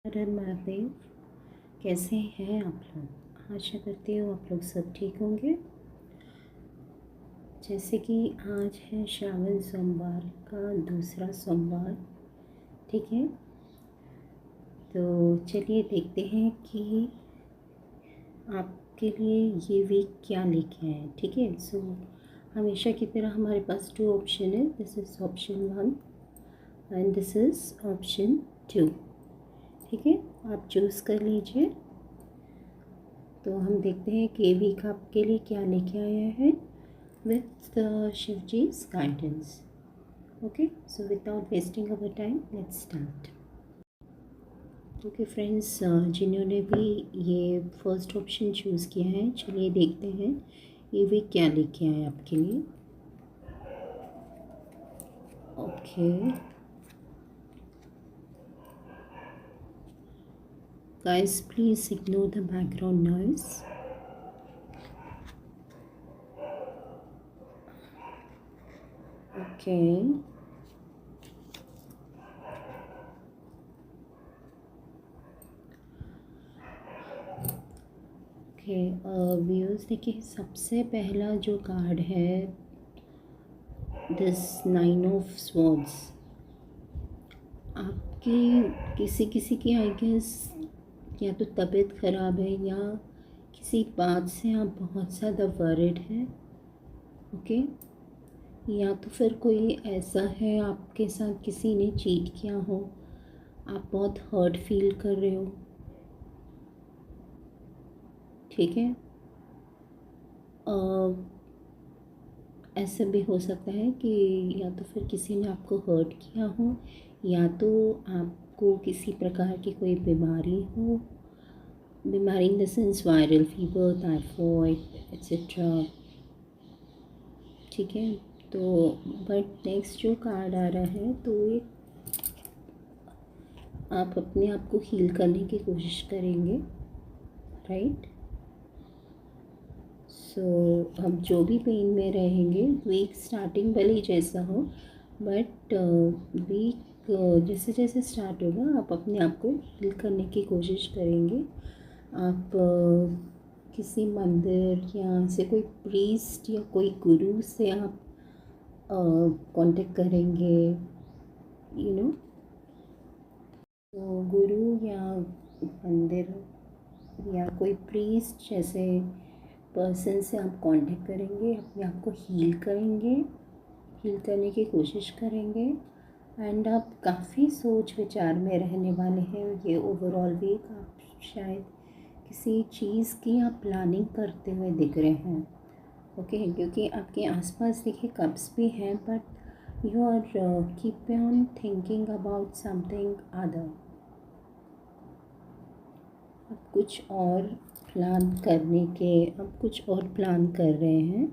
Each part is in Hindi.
अरे महादेव, कैसे हैं आप लोग। आशा करती हूँ आप लोग सब ठीक होंगे। जैसे कि आज है श्रावण सोमवार का दूसरा सोमवार, ठीक है। तो चलिए देखते हैं कि आपके लिए ये वीक क्या लेके आए, ठीक है। सो हमेशा की तरह हमारे पास 2 ऑप्शन है। This is option 1 and this is option 2, ठीक है। आप चूज़ कर लीजिए। तो हम देखते हैं कि वीक आपके लिए क्या लेके आया है with Shiv ji's guidance. Okay, so without wasting our time, let's start. Okay friends, जिन्होंने भी ये फर्स्ट ऑप्शन चूज़ किया है, चलिए देखते हैं ये वीक क्या लेके आए आपके लिए। Okay guys, please ignore the background noise. Okay, okay viewers, देखिए सबसे पहला जो कार्ड है दिस 9 ऑफ स्वॉर्ड्स। आपकी किसी की आई गेस या तो तबीयत ख़राब है या किसी बात से आप बहुत ज़्यादा वरिड हैं, ओके। या तो फिर कोई ऐसा है आपके साथ किसी ने चीट किया हो, आप बहुत हर्ट फील कर रहे हो, ठीक है। ऐसा भी हो सकता है कि या तो फिर किसी ने आपको हर्ट किया हो या तो आपको किसी प्रकार की कोई बीमारी हो। बीमारी in the sense viral fever, typhoid etcetera, ठीक है। तो बट नेक्स्ट जो कार्ड आ रहा है तो ये आप अपने आप को हील करने की कोशिश करेंगे, राइट। सो हम जो भी पेन में रहेंगे, वीक स्टार्टिंग भले ही जैसा हो, बट वीक जैसे जैसे स्टार्ट होगा आप अपने आप को हील करने की कोशिश करेंगे। आप किसी मंदिर या ऐसे कोई प्रीस्ट या कोई गुरु से आप कांटेक्ट करेंगे, यू नो। तो गुरु या मंदिर या कोई प्रीस्ट जैसे पर्सन से आप कांटेक्ट करेंगे, अपने आप को हील करेंगे, हील करने की कोशिश करेंगे। एंड आप काफ़ी सोच विचार में रहने वाले हैं ये ओवरऑल वीक। आप शायद किसी चीज़ की आप प्लानिंग करते हुए दिख रहे हैं, ओके। क्योंकि आपके आसपास देखिए कप्स भी हैं, but you are keep on thinking about something other. आप कुछ और कुछ और प्लान कर रहे हैं,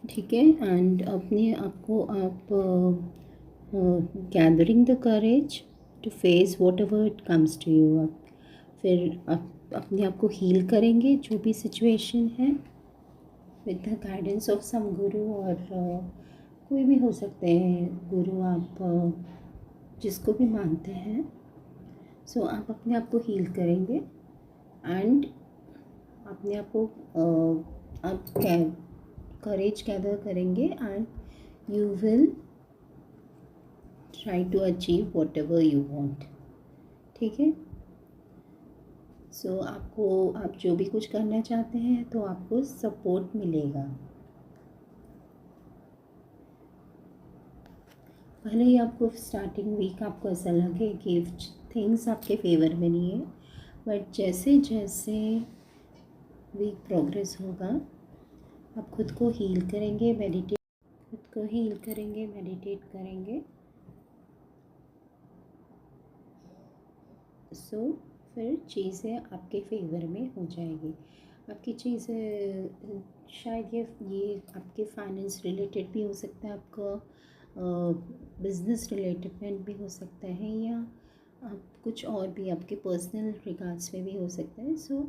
ठीक है। एंड अपने आप को आप gathering the courage to face whatever it comes to you. आप फिर आप अपने आप को हील करेंगे जो भी सिचुएशन है with the guidance of some गुरु, और कोई भी हो सकते हैं गुरु, आप जिसको भी मानते हैं। सो आप अपने आप को हील करेंगे एंड अपने आप को आप करेज गैदर करेंगे and you will try to achieve whatever you want, ठीक है। सो आप जो भी कुछ करना चाहते हैं तो आपको सपोर्ट मिलेगा। भले ही आपको स्टार्टिंग वीक आपको ऐसा लगे कि थिंग्स आपके फेवर में नहीं है, बट जैसे जैसे वीक प्रोग्रेस होगा आप खुद को हील करेंगे, मेडिटेट करेंगे। सो फिर चीज़ें आपके फेवर में हो जाएगी। आपकी चीज़ें शायद ये आपके फाइनेंस रिलेटेड भी हो सकता है, आपका बिज़नेस रिलेटेड भी हो सकता है, या आप कुछ और भी आपके पर्सनल रिगार्ड्स में भी हो सकता है। सो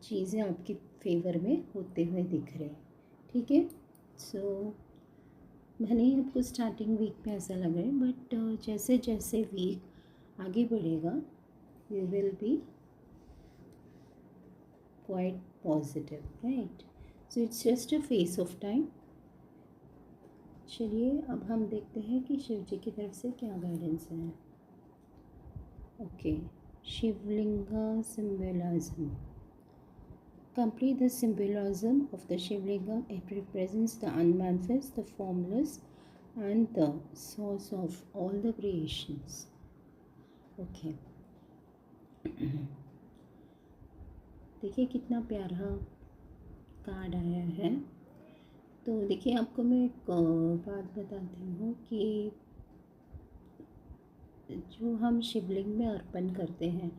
चीज़ें आपके फेवर में होते हुए दिख रहे हैं, ठीक है। सो भले ही आपको स्टार्टिंग वीक में ऐसा लग रहा है, बट जैसे जैसे वीक आगे बढ़ेगा, you will be quite positive, right. So it's just a phase of time. चलिए अब हम देखते हैं कि शिव जी की तरफ से क्या गाइडेंस है। Okay, Shivalinga symbolism. Complete the symbolism of the Shivlinga. It represents the unmanifest, the formless, and the source of all the creations. Okay. देखिए कितना प्यारा कार्ड आया है। तो देखिए आपको मैं एक बात बताती हूँ कि जो हम शिवलिंग में अर्पण करते हैं,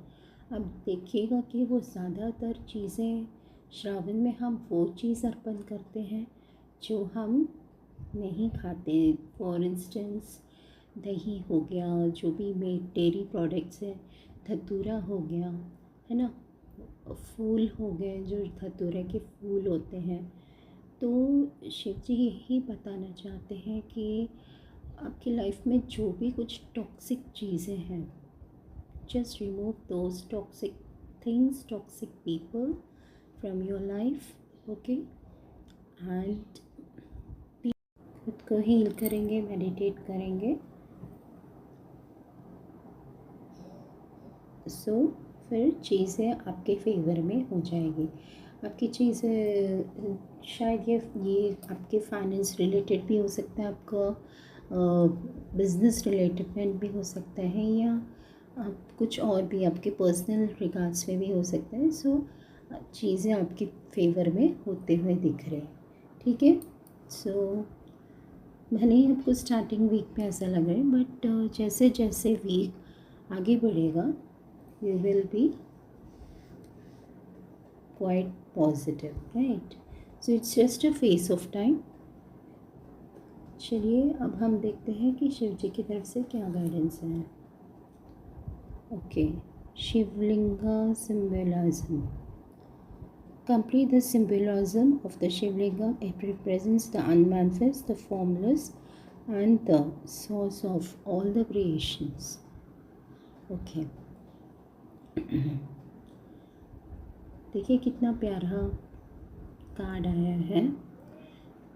अब देखिएगा कि वो ज़्यादातर चीज़ें श्रावण में हम वो चीज़ अर्पण करते हैं जो हम नहीं खाते। फॉर इंस्टेंस दही हो गया, जो भी डेयरी प्रोडक्ट्स हैं, धतूरा हो गया, है ना, फूल हो गए जो धतूरे के फूल होते हैं। तो शिव जी यही बताना चाहते हैं कि आपकी लाइफ में जो भी कुछ टॉक्सिक चीज़ें हैं, just remove those toxic things, toxic people from your life, okay? And खुद को हील करेंगे, मेडिटेट करेंगे। सो फिर चीज़ें आपके फेवर में हो जाएगी। आपकी चीज़ें शायद ये आपके फाइनेंस रिलेटेड भी हो सकता है, आपका बिज़नेस रिलेटेड भी हो सकता है, या आप कुछ और भी आपके पर्सनल रिगार्ड्स में भी हो सकता है। सो चीज़ें आपके फेवर में होते हुए दिख रहे हैं, ठीक है। सो भले ही आपको स्टार्टिंग वीक में ऐसा लग रहा है, बट जैसे जैसे वीक आगे बढ़ेगा, you will be quite positive, right. So it's just a phase of time. चलिए अब हम देखते हैं कि शिव जी की तरफ से क्या गाइडेंस है। Okay, Shivalinga symbolism. Complete the symbolism of the Shivlinga. It represents the unmanifest, the formless, and the source of all the creations. Okay. देखिए कितना प्यारा कार्ड आया है।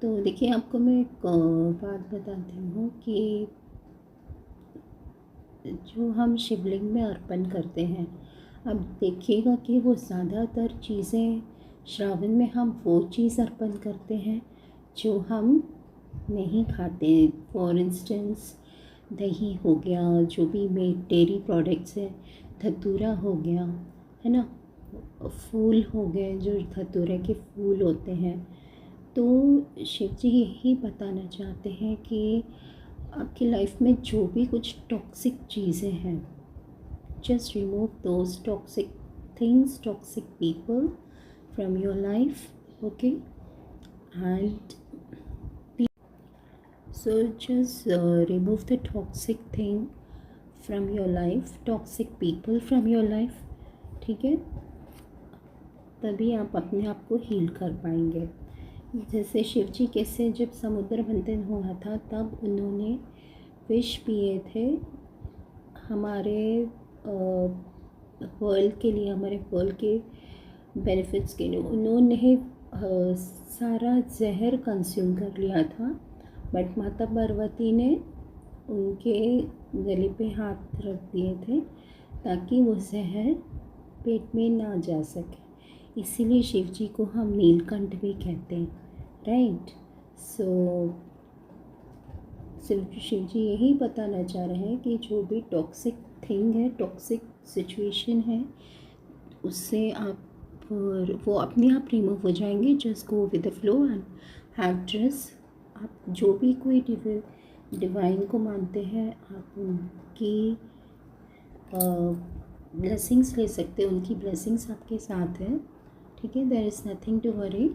तो देखिए आपको मैं एक बात बताती हूँ कि जो हम शिवलिंग में अर्पण करते हैं, अब देखिएगा कि वो ज़्यादातर चीज़ें श्रावण में हम वो चीज़ अर्पण करते हैं जो हम नहीं खाते। फॉर इंस्टेंस दही हो गया, जो भी डेयरी प्रोडक्ट्स हैं, धतूरा हो गया, है ना, फूल हो गए जो धतूरे के फूल होते हैं। तो शिव जी यही बताना चाहते हैं कि आपकी लाइफ में जो भी कुछ टॉक्सिक चीज़ें हैं, just remove those toxic things, toxic people from your life, okay? And so just remove the toxic thing from your life, toxic people from your life, ठीक है। तभी आप अपने आप को हील कर पाएंगे। जैसे शिव जी कैसे जब समुद्र मंथन हुआ था तब उन्होंने विष पिए थे हमारे वर्ल्ड के लिए, हमारे वर्ल्ड के बेनिफिट्स के लिए। उन्होंने सारा जहर कंज्यूम कर लिया था, बट माता पार्वती ने उनके गले पे हाथ रख दिए थे ताकि वो जहर पेट में ना जा सके। इसीलिए शिव जी को हम नीलकंठ भी कहते हैं, राइट। सो शिव जी यही बताना चाह रहे हैं कि जो भी टॉक्सिक थिंग है, टॉक्सिक सिचुएशन है, उससे आप वो अपने आप रिमूव हो जाएंगे। Just go with the flow and have trust. आप जो भी कोई डिवाइन को मानते हैं, आप उनकी ब्लेसिंग्स ले सकते हैं, उनकी ब्लेसिंग्स आपके साथ हैं, ठीक है। There is nothing to worry.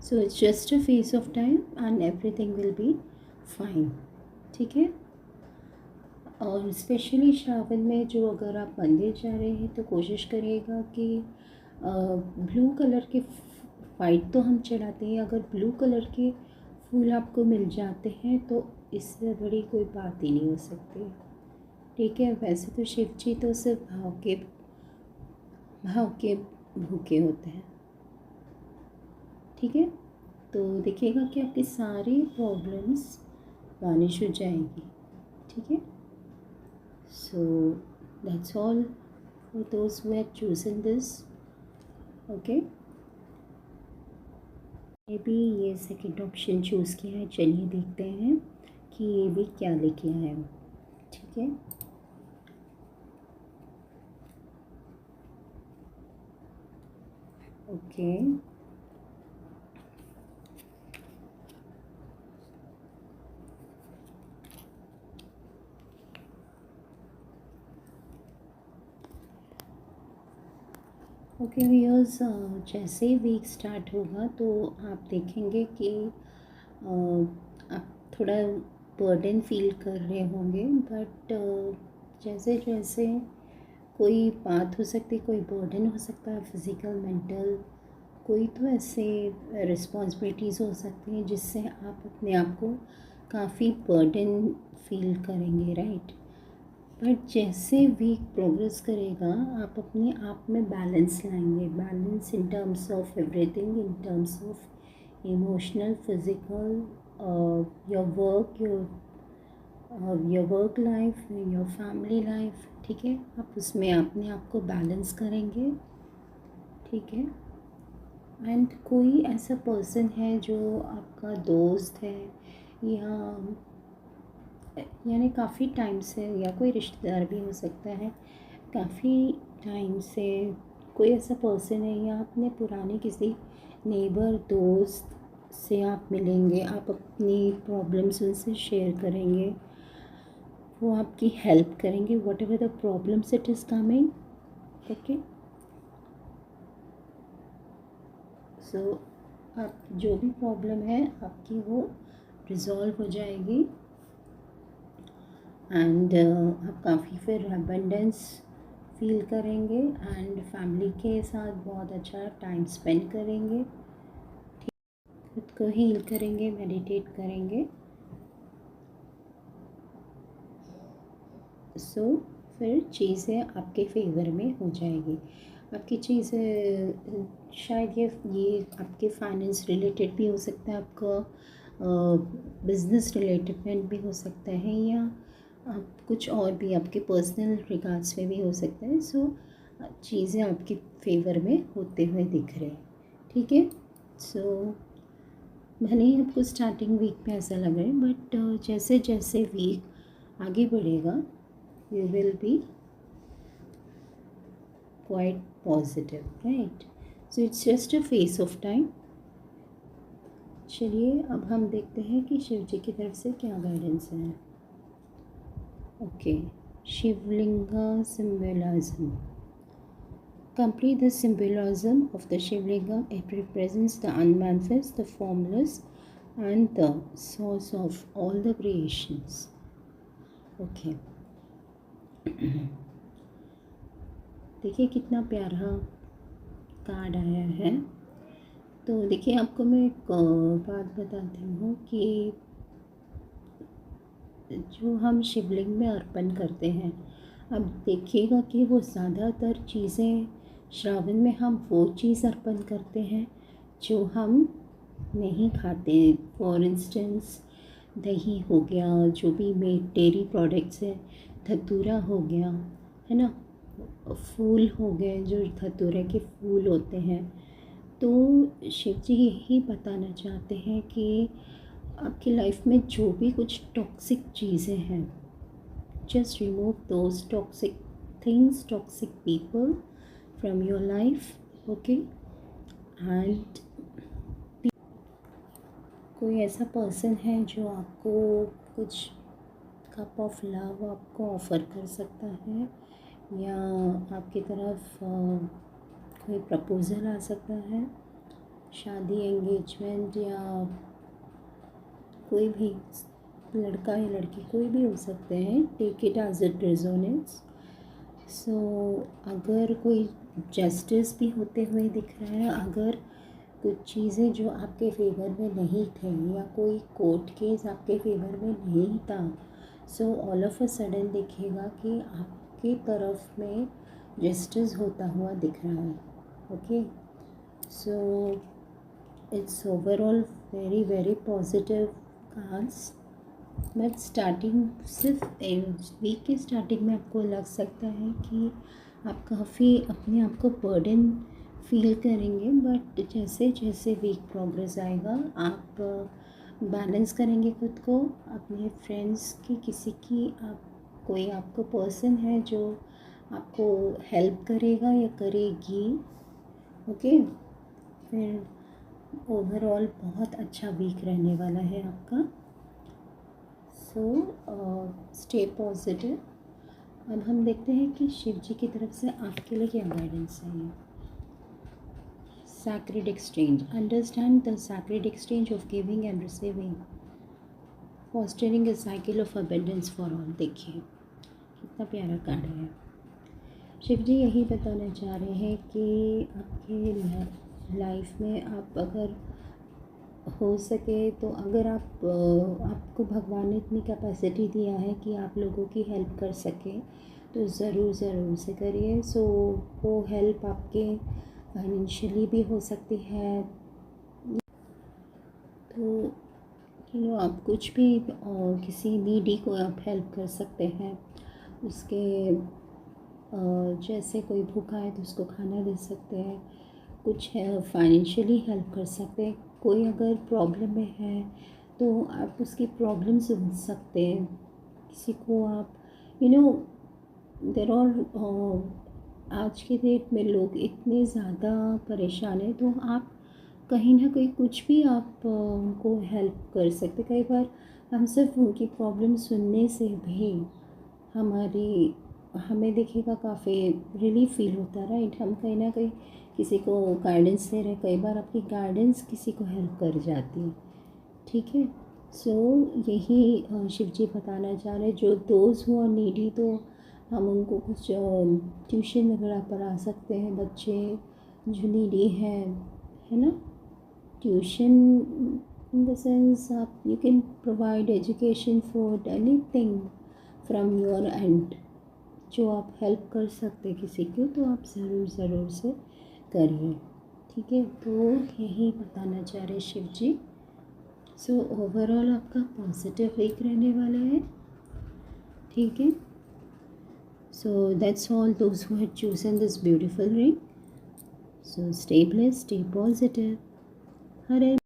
So it's just a phase of time and everything will be fine, ठीक है। और स्पेशली श्रावण में जो अगर आप मंदिर जा रहे हैं तो कोशिश करिएगा कि ब्लू कलर के वाइट तो हम चढ़ाते हैं, अगर ब्लू कलर के फूल आपको मिल जाते हैं तो इससे बड़ी कोई बात ही नहीं हो सकती, ठीक है। वैसे तो शिव जी तो सिर्फ भाव के भूखे होते हैं, ठीक है। तो देखिएगा कि आपकी सारी प्रॉब्लम्स वानिश हो जाएगी, ठीक है। So that's all for those who have chosen this, okay. ये भी ये सेकंड ऑप्शन चूज़ किया है। चलिए देखते हैं कि ये भी क्या लेके आया है, ठीक है। ओके, ओके व्यूअर्स, जैसे ही वीक स्टार्ट होगा तो आप देखेंगे कि आप थोड़ा बर्डन फील कर रहे होंगे, बट जैसे जैसे कोई बात हो सकती है, कोई बर्डन हो सकता है फिज़िकल मेंटल, कोई तो ऐसे रिस्पॉन्सिबिलिटीज़ हो सकती हैं जिससे आप अपने आप को काफ़ी बर्डन फील करेंगे, राइट। बट जैसे वीक प्रोग्रेस करेगा आप अपने आप में बैलेंस लाएंगे, balance in terms of everything, in terms of emotional, physical, your work life, your family life, ठीक है। आप उसमें अपने आप को बैलेंस करेंगे, ठीक है। एंड कोई ऐसा पर्सन है जो आपका दोस्त है या यानी काफ़ी टाइम से, या कोई रिश्तेदार भी हो सकता है, काफ़ी टाइम से कोई ऐसा पर्सन है, या अपने पुराने किसी नेबर दोस्त से आप मिलेंगे, आप अपनी प्रॉब्लम्स उनसे शेयर करेंगे, वो आपकी हेल्प करेंगे whatever the problems it is coming, okay. So आप जो भी प्रॉब्लम है आपकी वो रिज़ॉल्व हो जाएगी, एंड आप काफ़ी फिर अबंडेंस फील करेंगे एंड फैमिली के साथ बहुत अच्छा टाइम स्पेंड करेंगे, खुद को हील करेंगे, मेडिटेट करेंगे। सो फिर चीज़ें आपके फेवर में हो जाएगी। आपकी चीज़ें शायद ये आपके फाइनेंस रिलेटेड भी हो सकता है, आपका बिज़नेस रिलेटेड भी हो सकता है, या आप कुछ और भी आपके पर्सनल रिगार्ड्स में भी हो सकता है। सो चीज़ें आपके फेवर में होते हुए दिख रहे हैं, ठीक है। सो भले ही आपको स्टार्टिंग वीक में ऐसा लग रहा है, बट जैसे जैसे वीक आगे बढ़ेगा you will be quite positive, right? So it's just a phase of time. चलिए अब हम देखते हैं कि शिव जी की तरफ से क्या गाइडेंस है। Okay, Shivalinga symbolism. Complete the symbolism of the Shivlinga. It represents the unmanifest, the formless, and the source of all the creations. Okay. देखिए कितना प्यारा कार्ड आया है। तो देखिए आपको मैं एक बात बताती हूँ कि जो हम शिवलिंग में अर्पण करते हैं, अब देखिएगा कि वो ज़्यादातर चीज़ें श्रावण में हम वो चीज़ अर्पण करते हैं जो हम नहीं खाते। फॉर इंस्टेंस दही हो गया, जो भी डेयरी प्रोडक्ट्स हैं, धतूरा हो गया, है ना, फूल हो गए जो धतूरे के फूल होते हैं। तो शिव जी यही बताना चाहते हैं कि आपकी लाइफ में जो भी कुछ टॉक्सिक चीज़ें हैं, just remove those toxic things, toxic people from your life, okay. And कोई ऐसा पर्सन है जो आपको कुछ कप ऑफ लव आपको ऑफ़र कर सकता है, या आपकी तरफ कोई प्रपोज़ल आ सकता है, शादी, एंगेजमेंट, या कोई भी लड़का या लड़की कोई भी हो सकते हैं। Take it as it resonates. So अगर कोई जस्टिस भी होते हुए दिख रहा है, अगर कुछ चीज़ें जो आपके फेवर में नहीं थे, या कोई कोर्ट केस आपके फेवर में नहीं था, so all of a sudden देखिएगा कि आपकी तरफ में जस्टिस होता हुआ दिख रहा है. Okay, so it's overall very very positive cards. But starting सिर्फ वीक के स्टार्टिंग में आपको लग सकता है कि आप काफ़ी अपने आप को बर्डन फील करेंगे, बट जैसे जैसे वीक प्रोग्रेस आएगा आप बैलेंस करेंगे खुद को. अपने फ्रेंड्स की किसी की आप कोई आपको पर्सन है जो आपको हेल्प करेगा या करेगी. ओके, फिर ओवरऑल बहुत अच्छा वीक रहने वाला है आपका. So stay positive. अब हम देखते हैं कि शिव जी की तरफ से आपके लिए क्या गाइडेंस है. Sacred exchange. Understand the sacred exchange of giving and receiving, fostering a cycle of abundance for all. देखिए कितना प्यारा कार्ड है. शिव जी यही बताना चाह रहे हैं कि आपके लाइफ में आप अगर हो सके तो अगर आपको भगवान ने इतनी कैपेसिटी दिया है कि आप लोगों की हेल्प कर सके तो ज़रूर से करिए. सो वो हेल्प आपके फाइनेंशियली भी हो सकती है. तो आप कुछ भी किसी नीडी को आप हेल्प कर सकते हैं. उसके जैसे कोई भूखा है तो उसको खाना दे सकते हैं. कुछ फाइनेंशियली हेल्प कर सकते हैं. कोई अगर प्रॉब्लम में है तो आप उसकी प्रॉब्लम सुन सकते हैं. किसी को आप देर आर आज के डेट में लोग इतने ज़्यादा परेशान हैं तो आप कहीं ना कहीं कुछ भी आप उनको हेल्प कर सकते. कई बार हम सिर्फ उनकी प्रॉब्लम सुनने से भी हमें देखिएगा काफ़ी रिलीफ फील होता है. राइट, हम कहीं ना कहीं किसी को गाइडेंस दे रहे हैं. कई बार आपकी गाइडेंस किसी को हेल्प कर जाती है. ठीक है, सो यही शिव जी बताना चाह रहे हैं. जो दोज हुआ नीडी तो हम उनको कुछ ट्यूशन वगैरह पढ़ा सकते हैं. बच्चे जो नीडी हैं, है ना, ट्यूशन इन द सेंस आप you can provide education for anything from your and. जो आप हेल्प कर सकते किसी को तो आप ज़रूर से करिए. ठीक है, तो यही बताना चाह रहे शिव जी. सो ओवरऑल आपका पॉजिटिव वीक रहने वाला है. ठीक है, so that's all those who had chosen this beautiful ring. So stay blessed, stay positive. Hare